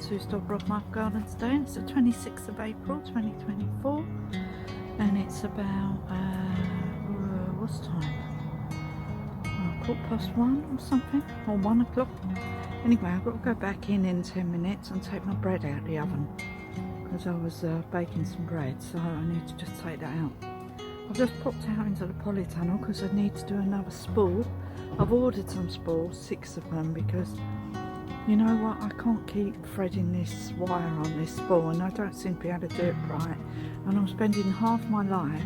to Dolbrodmaeth Garden today. It's the 26th of April 2024 and it's about, what's time? 1:15 or something, or 1 o'clock. Anyway, I've got to go back in 10 minutes and take my bread out of the oven because I was baking some bread, so I need to just take that out. I've just popped out into the polytunnel because I need to do another spool. I've ordered some spools, 6 of them, because you know what, I can't keep threading this wire on this spool and I don't seem to be able to do it right, and I'm spending half my life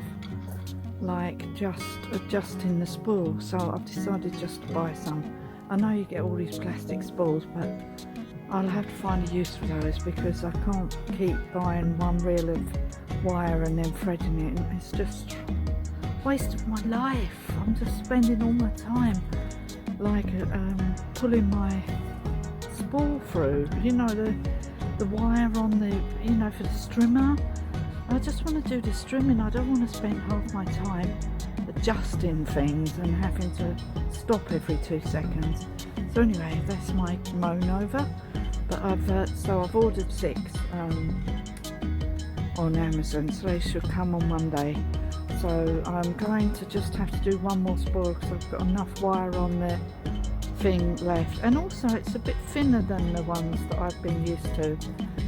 like just adjusting the spool, so I've decided just to buy some. I know you get all these plastic spools, but I'll have to find a use for those because I can't keep buying one reel of wire and then threading it, and it's just a waste of my life. I'm just spending all my time like pulling my spool through, you know, the wire on the, you know, for the strimmer. I just want to do the strimming. I don't want to spend half my time adjusting things and having to stop every 2 seconds. So anyway, that's my moan over. But I've ordered 6 on Amazon, so they should come on Monday. So I'm going to just have to do one more spool because I've got enough wire on the thing left, and also it's a bit thinner than the ones that I've been used to,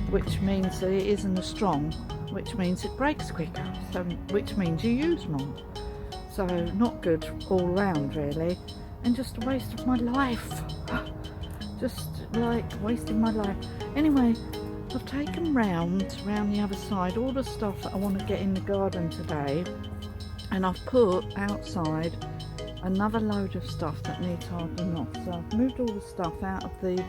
which means that it isn't as strong, which means it breaks quicker, so which means you use more. So not good all round really, and just a waste of my life. Just like wasting my life. Anyway, I've taken round the other side all the stuff that I want to get in the garden today, and I've put outside another load of stuff that needs hardening off. So I've moved all the stuff out of the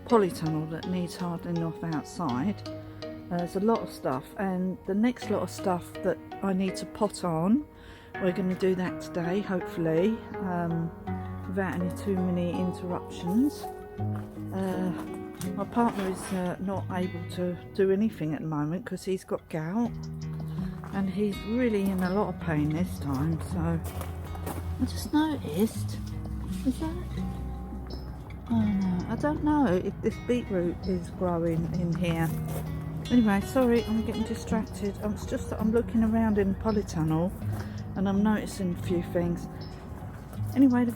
polytunnel that needs hardening off outside. There's a lot of stuff, and the next lot of stuff that I need to pot on, we're going to do that today, hopefully, without any too many interruptions. My partner is not able to do anything at the moment because he's got gout and he's really in a lot of pain this time. So I just noticed, is that, oh no, I don't know if this beetroot is growing in here. Anyway, sorry, I'm getting distracted. It's just that I'm looking around in the polytunnel and I'm noticing a few things. Anyway,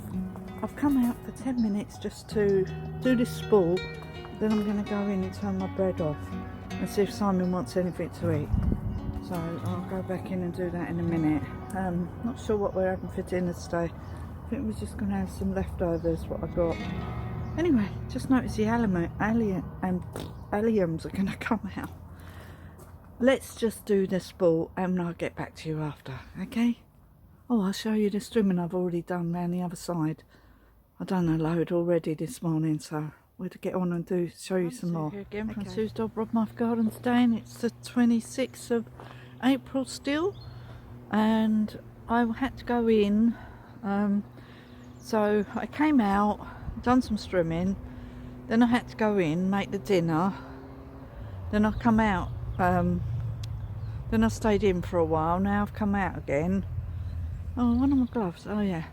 I've come out for 10 minutes just to do this spool, then I'm going to go in and turn my bread off and see if Simon wants anything to eat. So I'll go back in and do that in a minute. Not sure what we're having for dinner today. I think we're just going to have some leftovers, what I got. Anyway, just noticed the alliums are going to come out. Let's just do the spool and I'll get back to you after, okay? Oh, I'll show you the strimming I've already done round the other side. I've done a load already this morning, so we'll get on and show you some more. Here again from Sue's Dolbrodmaeth Garden today, and it's the 26th of April still, and I had to go in, so I came out, done some strimming, then I had to go in, make the dinner, then I come out, then I stayed in for a while, now I've come out again. Oh, one of my gloves, oh yeah.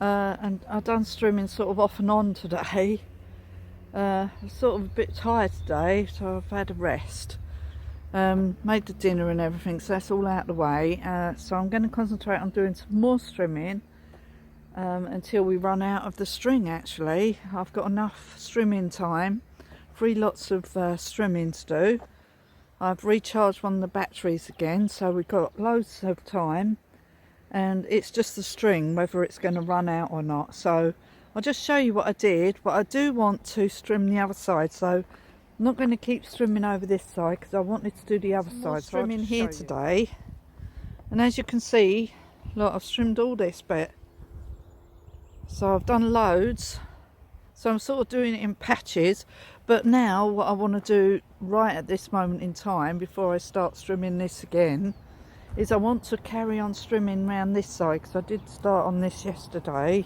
And I've done strimming sort of off and on today. I'm sort of a bit tired today, so I've had a rest. Made the dinner and everything, so that's all out of the way. So I'm going to concentrate on doing some more strimming until we run out of the string. Actually, I've got enough strimming time, 3 lots of strimming to do. I've recharged one of the batteries again, so we've got loads of time. And it's just the string, whether it's going to run out or not. So I'll just show you what I did, but I do want to strim the other side, so I'm not going to keep strimming over this side because I wanted to do the other side. So I'm in here today, and as you can see, look, I've strimmed all this bit, so I've done loads, so I'm sort of doing it in patches. But now what I want to do right at this moment in time, before I start strimming this again, is I want to carry on strimming around this side because I did start on this yesterday,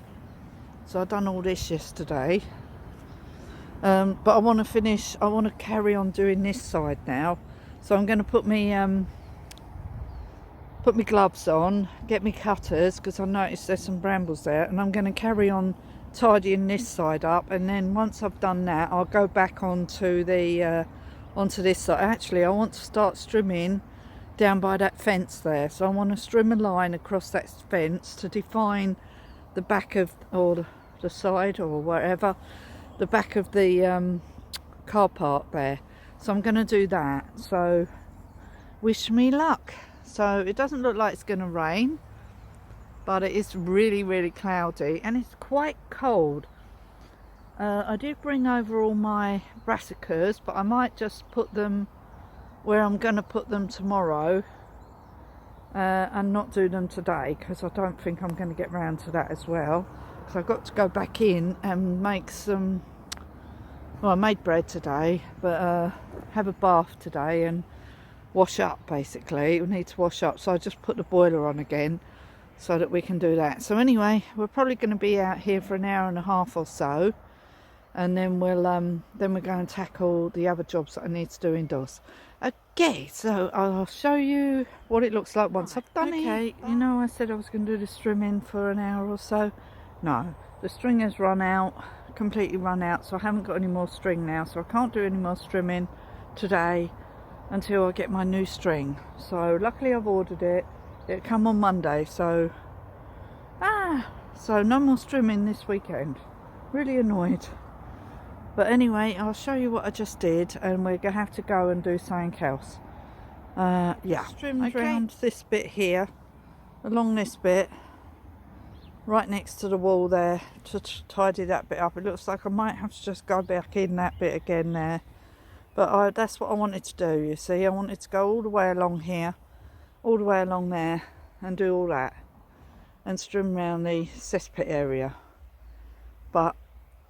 so I've done all this yesterday, but I want to finish, I want to carry on doing this side now. So I'm going to put me gloves on, get me cutters because I noticed there's some brambles there, and I'm going to carry on tidying this side up, and then once I've done that I'll go back onto the onto this side. Actually, I want to start strimming down by that fence there, so I want to strim a line across that fence to define the back of, or the side, or wherever, the back of the car park there. So I'm going to do that, so wish me luck. So it doesn't look like it's going to rain, but it is really cloudy and it's quite cold. I did bring over all my brassicas, but I might just put them where I'm going to put them tomorrow, and not do them today, because I don't think I'm going to get round to that as well, because I've got to go back in and make some, well, I made bread today, but have a bath today and wash up. Basically we need to wash up, so I just put the boiler on again so that we can do that. So anyway, we're probably going to be out here for an hour and a half or so, and then we're going to tackle the other jobs that I need to do indoors. Okay, so I'll show you what it looks like once I've done it. Okay, you know, I said I was going to do the strimming for an hour or so. No, the string has run out, completely run out, so I haven't got any more string now, so I can't do any more strimming today until I get my new string. So luckily I've ordered it. It'll come on Monday, so no more strimming this weekend. Really annoyed. But anyway, I'll show you what I just did, and we're going to have to go and do something else. Yeah, trimmed around this bit here, along this bit, right next to the wall there, to tidy that bit up. It looks like I might have to just go back in that bit again there. But that's what I wanted to do, you see. I wanted to go all the way along here, all the way along there, and do all that, and trim around the cesspit area. But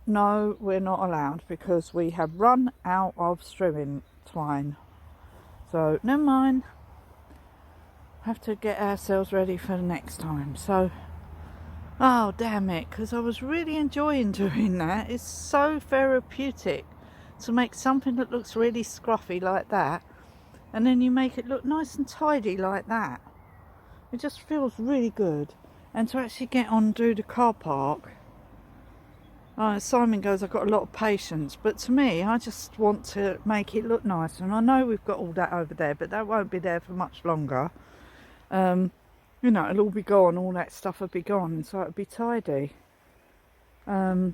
no, we're not allowed, because we have run out of strimming twine. So never mind, have to get ourselves ready for the next time. So, oh damn it, because I was really enjoying doing that. It's so therapeutic to make something that looks really scruffy like that, and then you make it look nice and tidy like that. It just feels really good. And to actually get on and do the car park, Simon goes, I've got a lot of patience, but to me, I just want to make it look nice. And I know we've got all that over there, but that won't be there for much longer. You know, it'll all be gone, all that stuff will be gone, so it'll be tidy. Yeah,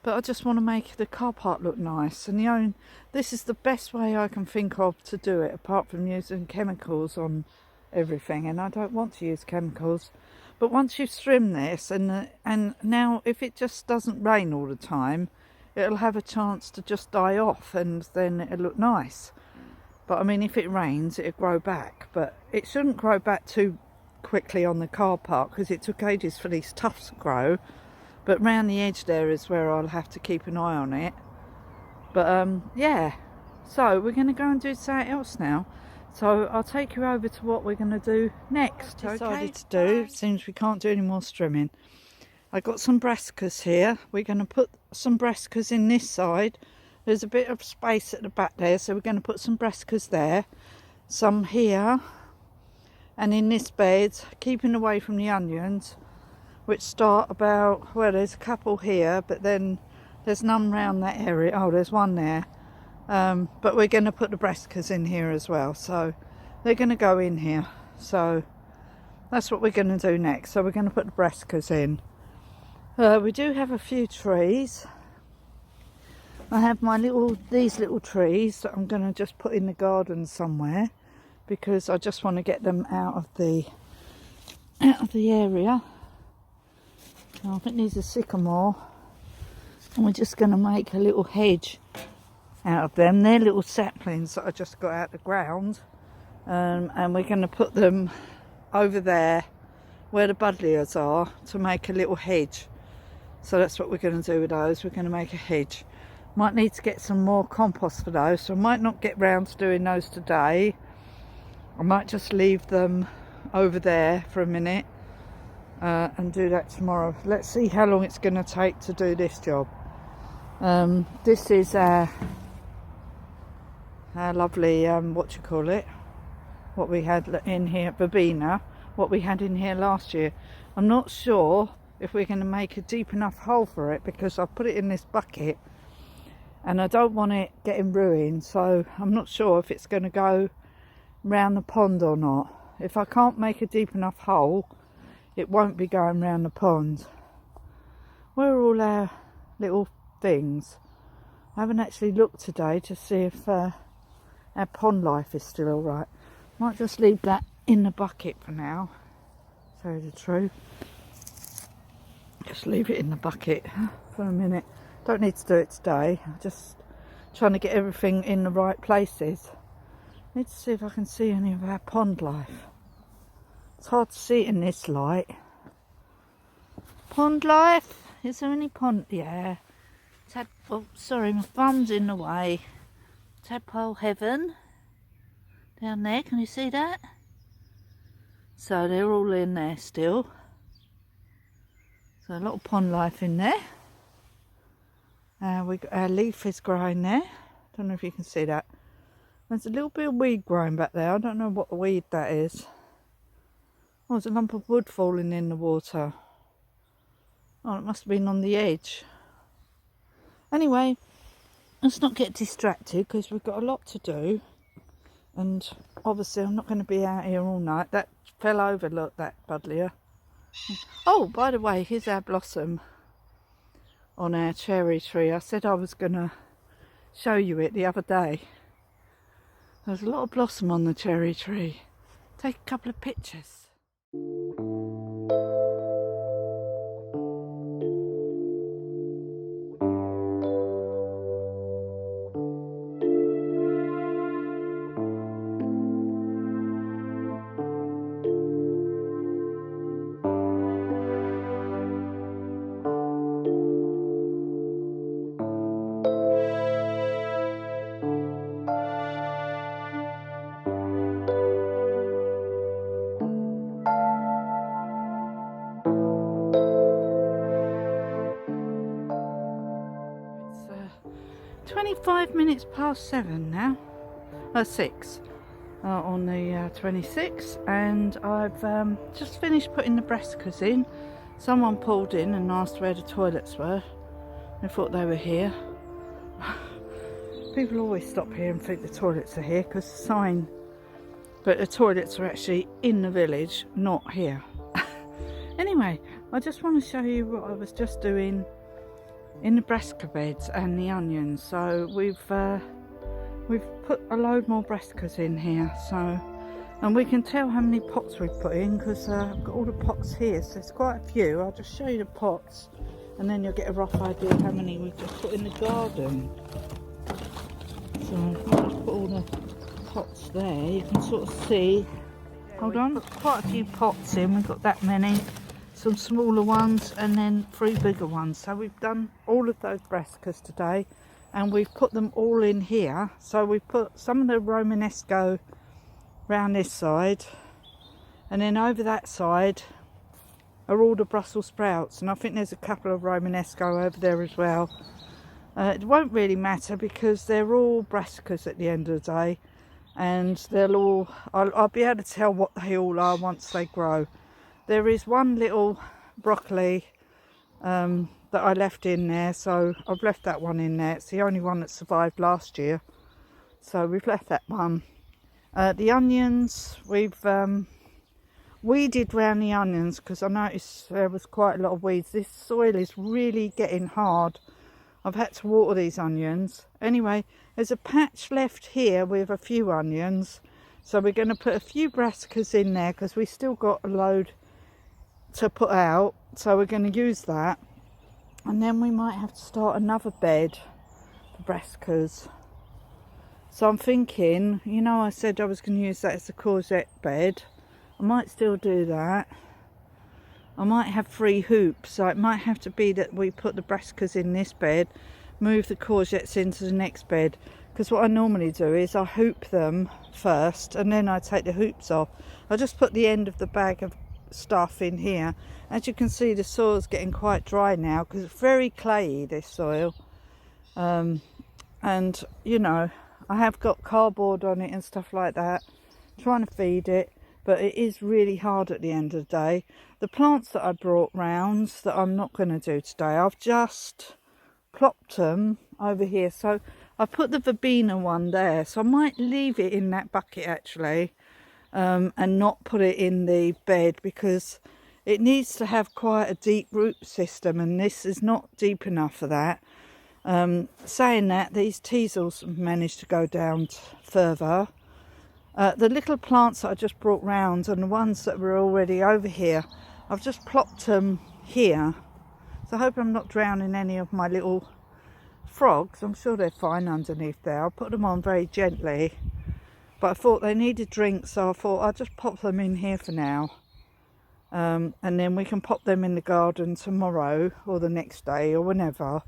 but I just want to make the car park look nice. And this is the best way I can think of to do it, apart from using chemicals on everything, and I don't want to use chemicals. But once you trim this, and now if it just doesn't rain all the time, it'll have a chance to just die off, and then it'll look nice. But I mean, if it rains, it'll grow back, but it shouldn't grow back too quickly on the car park, because it took ages for these tufts to grow. But round the edge there is where I'll have to keep an eye on it. But yeah, so we're going to go and do something else now. So I'll take you over to what we're going to do next. Decided to do, seems we can't do any more strimming. I got some brassicas here. We're going to put some brassicas in this side. There's a bit of space at the back there, so we're going to put some brassicas there, some here, and in this bed, keeping away from the onions, which start about, well, there's a couple here, but then there's none round that area. Oh, there's one there. But we're going to put the brassicas in here as well, so they're going to go in here. So that's what we're going to do next. So we're going to put the brassicas in. We do have a few trees. I have these little trees that I'm going to just put in the garden somewhere, because I just want to get them out of the area. I think these are sycamore, and we're just going to make a little hedge out of them. They're little saplings that I just got out of the ground, and we're going to put them over there where the buddleias are to make a little hedge. So that's what we're going to do with those. We're going to make a hedge. Might need to get some more compost for those, so I might not get round to doing those today. I might just leave them over there for a minute and do that tomorrow. Let's see how long it's going to take to do this job. This is our lovely, what we had in here, verbena, what we had in here last year. I'm not sure if we're going to make a deep enough hole for it, because I've put it in this bucket, and I don't want it getting ruined, so I'm not sure if it's going to go round the pond or not. If I can't make a deep enough hole, it won't be going round the pond. Where are all our little things? I haven't actually looked today to see if our pond life is still alright. Might just leave that in the bucket for now, to tell you the truth. Just leave it in the bucket for a minute. Don't need to do it today. I'm just trying to get everything in the right places. Need to see if I can see any of our pond life. It's hard to see in this light. Pond life? Is there any pond? Yeah. Oh, sorry, my thumb's in the way. Tadpole heaven. Down there, can you see that? So they're all in there still. So a lot of pond life in there. Our leaf is growing there. Don't know if you can see that. There's a little bit of weed growing back there. I don't know what weed that is. Oh, there's a lump of wood falling in the water. Oh, it must have been on the edge. Anyway, let's not get distracted because we've got a lot to do. And obviously I'm not going to be out here all night. That fell over, look, that buddleia. Oh, by the way, here's our blossom on our cherry tree. I said I was going to show you it the other day. There's a lot of blossom on the cherry tree. Take a couple of pictures. It's 25 minutes past 7 now. 6 on the 26th, and I've just finished putting the brassicas in. Someone pulled in and asked where the toilets were. They thought they were here. People always stop here and think the toilets are here because the sign, but the toilets are actually in the village, not here. Anyway, I just want to show you what I was just doing in the brassica beds and the onions. So we've put a load more brassicas in here, so, and we can tell how many pots we've put in because I've got all the pots here, so it's quite a few. I'll just show you the pots and then you'll get a rough idea how many we've just put in the garden. So I'll just put all the pots there, you can sort of see. Hold on, put quite a few pots in, we've got that many. Some smaller ones and then 3 bigger ones. So we've done all of those brassicas today and we've put them all in here. So we've put some of the Romanesco round this side, and then over that side are all the Brussels sprouts, and I think there's a couple of Romanesco over there as well. It won't really matter because they're all brassicas at the end of the day, and they'll all, I'll be able to tell what they all are once they grow. There is one little broccoli that I left in there, so I've left that one in there. It's the only one that survived last year, so we've left that one. The onions, we've weeded round the onions because I noticed there was quite a lot of weeds. This soil is really getting hard. I've had to water these onions. Anyway, there's a patch left here with a few onions, so we're going to put a few brassicas in there because we still got a load to put out, so we're going to use that, and then we might have to start another bed for brassicas. So I'm thinking, you know, I said I was going to use that as a courgette bed. I might still do that. I might have 3 hoops, so it might have to be that we put the brassicas in this bed, move the courgettes into the next bed, because what I normally do is I hoop them first and then I take the hoops off. I just put the end of the bag of stuff in here. As you can see, the soil's getting quite dry now because it's very clayey, this soil, and you know, I have got cardboard on it and stuff like that, trying to feed it, but it is really hard at the end of the day. The plants that I brought round that I'm not going to do today, I've just plopped them over here. So I put the verbena one there, so I might leave it in that bucket actually, and not put it in the bed, because it needs to have quite a deep root system, and this is not deep enough for that. Saying that, these teasels managed to go down further. The little plants that I just brought round and the ones that were already over here, I've just plopped them here. So I hope I'm not drowning any of my little frogs. I'm sure they're fine underneath there. I'll put them on very gently. But I thought they needed drinks, so I thought I'll just pop them in here for now. And then we can pop them in the garden tomorrow or the next day or whenever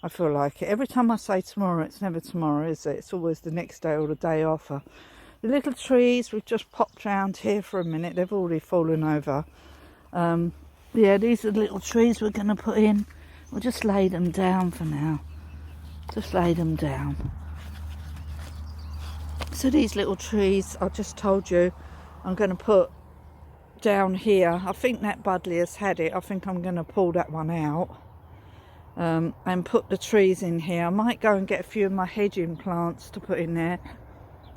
I feel like it. Every time I say tomorrow, it's never tomorrow, is it? It's always the next day or the day after. The little trees we've just popped round here for a minute. They've already fallen over. Yeah, these are the little trees we're going to put in. We'll just lay them down for now. Just lay them down. So these little trees, I just told you, I'm going to put down here. I think that Buddleia's had it. I think I'm going to pull that one out, and put the trees in here. I might go and get a few of my hedging plants to put in there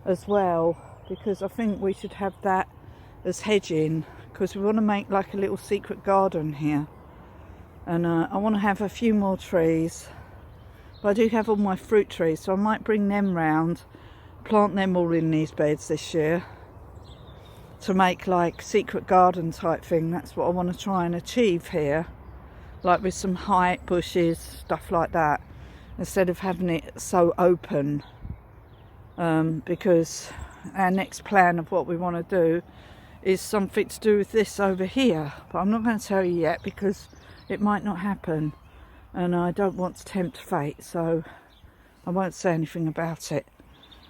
as well, because I think we should have that as hedging, because we want to make like a little secret garden here. And I want to have a few more trees, but I do have all my fruit trees, so I might bring them round, plant them all in these beds this year to make like secret garden type thing. That's what I want to try and achieve here, like with some height bushes, stuff like that, instead of having it so open. Because our next plan of what we want to do is something to do with this over here, but I'm not going to tell you yet because it might not happen and I don't want to tempt fate, so I won't say anything about it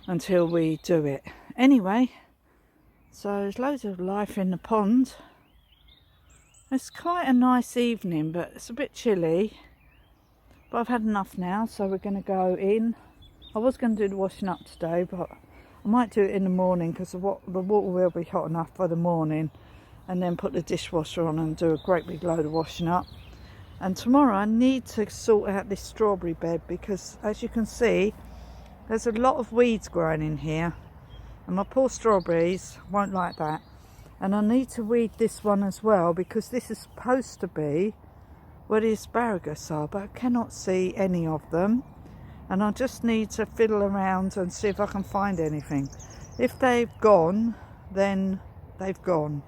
until we do it. Anyway, so there's loads of life in the pond. It's quite a nice evening, but it's a bit chilly, but I've had enough now, so we're going to go in. I was going to do the washing up today, but I might do it in the morning because the water will be hot enough for the morning, and then put the dishwasher on and do a great big load of washing up. And tomorrow I need to sort out this strawberry bed, because as you can see there's a lot of weeds growing in here and my poor strawberries won't like that. And I need to weed this one as well, because this is supposed to be where the asparagus are, but I cannot see any of them. And I just need to fiddle around and see if I can find anything. If they've gone, then they've gone,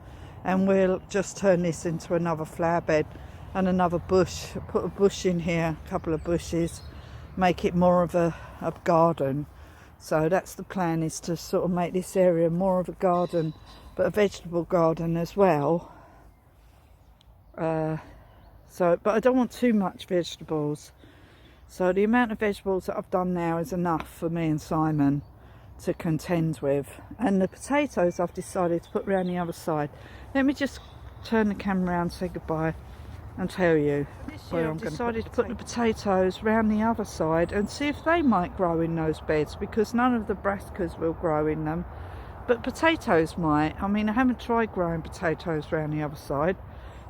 and we'll just turn this into another flower bed and another bush. Put a bush in here, a couple of bushes, make it more of a garden. So that's the plan, is to sort of make this area more of a garden, but a vegetable garden as well. But I don't want too much vegetables. So the amount of vegetables that I've done now is enough for me and Simon to contend with. And the potatoes I've decided to put around the other side. Let me just turn the camera around, say goodbye and tell you. This year I've decided to put the potatoes round the other side and see if they might grow in those beds, because none of the brassicas will grow in them, but potatoes might. I mean, I haven't tried growing potatoes round the other side,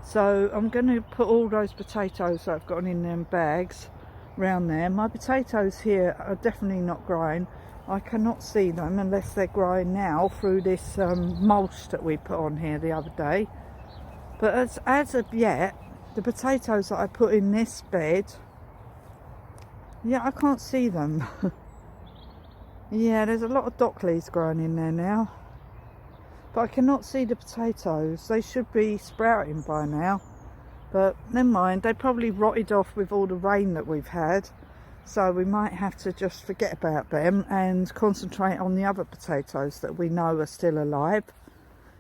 so I'm going to put all those potatoes that I've got in them bags round there. My potatoes here are definitely not growing. I cannot see them unless they're growing now through this mulch that we put on here the other day. But as of yet, the potatoes that I put in this bed, yeah, I can't see them. Yeah, there's a lot of dock leaves growing in there now, but I cannot see the potatoes. They should be sprouting by now, but never mind. They probably rotted off with all the rain that we've had, so we might have to just forget about them and concentrate on the other potatoes that we know are still alive.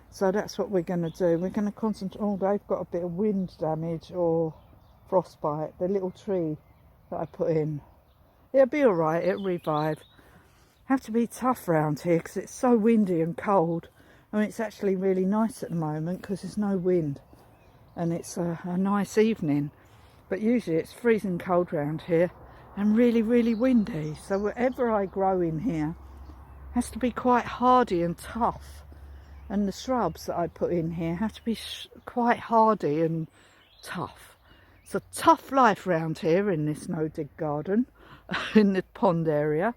So that's what we're going to do. We're going to concentrate. Oh, they've got a bit of wind damage or frostbite, the little tree that I put in. It'll be all right, it'll revive. Have to be tough around here because it's so windy and cold. I mean, it's actually really nice at the moment because there's no wind and it's a nice evening, but usually it's freezing cold around here and really, really windy. So whatever I grow in here has to be quite hardy and tough. And the shrubs that I put in here have to be quite hardy and tough. It's a tough life round here in this no dig garden, in the pond area.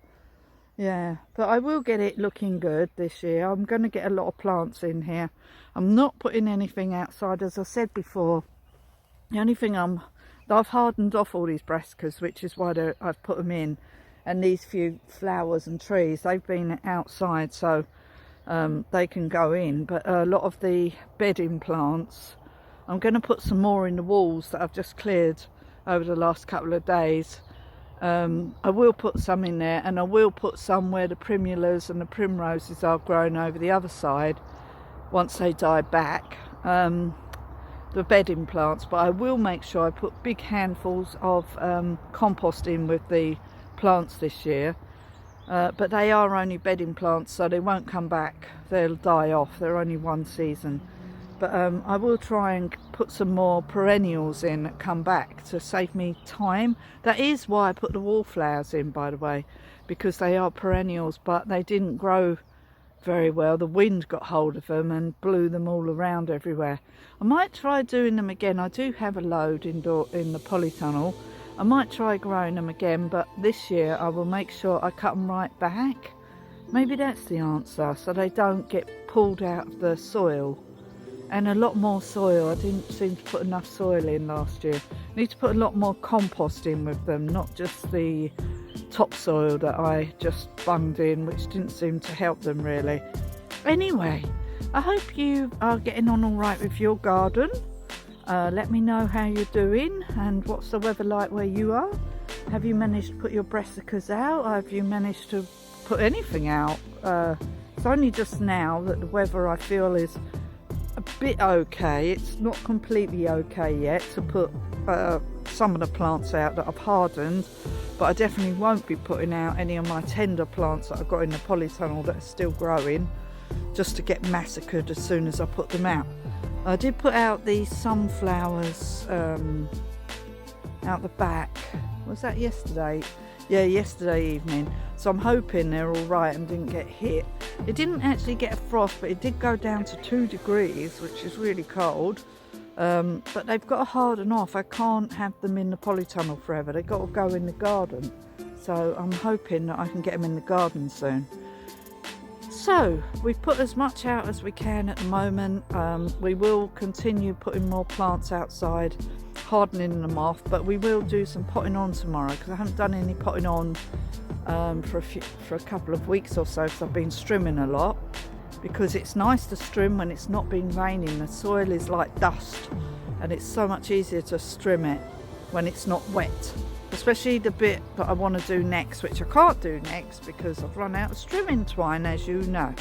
Yeah, but I will get it looking good this year. I'm going to get a lot of plants in here. I'm not putting anything outside, as I said before. The only thing I've hardened off all these brassicas, which is why I've put them in, and these few flowers and trees, they've been outside, so they can go in. But a lot of the bedding plants, I'm going to put some more in the walls that I've just cleared over the last couple of days. I will put some in there, and I will put some where the primulas and the primroses are grown over the other side once they die back, the bedding plants. But I will make sure I put big handfuls of compost in with the plants this year, but they are only bedding plants, so they won't come back, they'll die off, they're only one season. But I will try and put some more perennials in that come back to save me time. That is why I put the wallflowers in, by the way, because they are perennials, but they didn't grow very well. The wind got hold of them and blew them all around everywhere. I might try doing them again. I do have a load in the polytunnel. I might try growing them again, but this year I will make sure I cut them right back. Maybe that's the answer, so they don't get pulled out of the soil. And a lot more soil. I didn't seem to put enough soil in last year. I need to put a lot more compost in with them, not just the topsoil that I just bunged in, which didn't seem to help them really. Anyway, I hope you are getting on all right with your garden. Let me know how you're doing and what's the weather like where you are. Have you managed to put your brassicas out? Have you managed to put anything out? It's only just now that the weather, I feel, is a bit okay. It's not completely okay yet to put some of the plants out that I've hardened, but I definitely won't be putting out any of my tender plants that I've got in the polytunnel that are still growing, just to get massacred as soon as I put them out. I did put out these sunflowers out the back. Was that yesterday? Yeah, yesterday evening. So I'm hoping they're all right and didn't get hit. It didn't actually get a frost, but it did go down to 2 degrees, which is really cold. But they've got to harden off. I can't have them in the polytunnel forever. They've got to go in the garden. So I'm hoping that I can get them in the garden soon. So we've put as much out as we can at the moment. We will continue putting more plants outside, hardening them off, but we will do some potting on tomorrow, because I haven't done any potting on for a couple of weeks or so, because I've been strimming a lot. Because it's nice to strim when it's not been raining. The soil is like dust, and it's so much easier to strim it when it's not wet, especially the bit that I want to do next, which I can't do next because I've run out of strimming twine, as you know.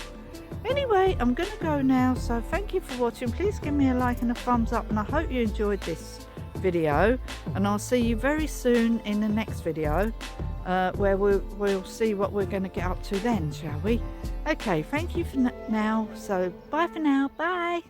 Anyway, I'm going to go now, so thank you for watching. Please give me a like and a thumbs up, and I hope you enjoyed this video, and I'll see you very soon in the next video, where we'll see what we're going to get up to then, shall we? Okay, thank you for now, so bye for now, bye.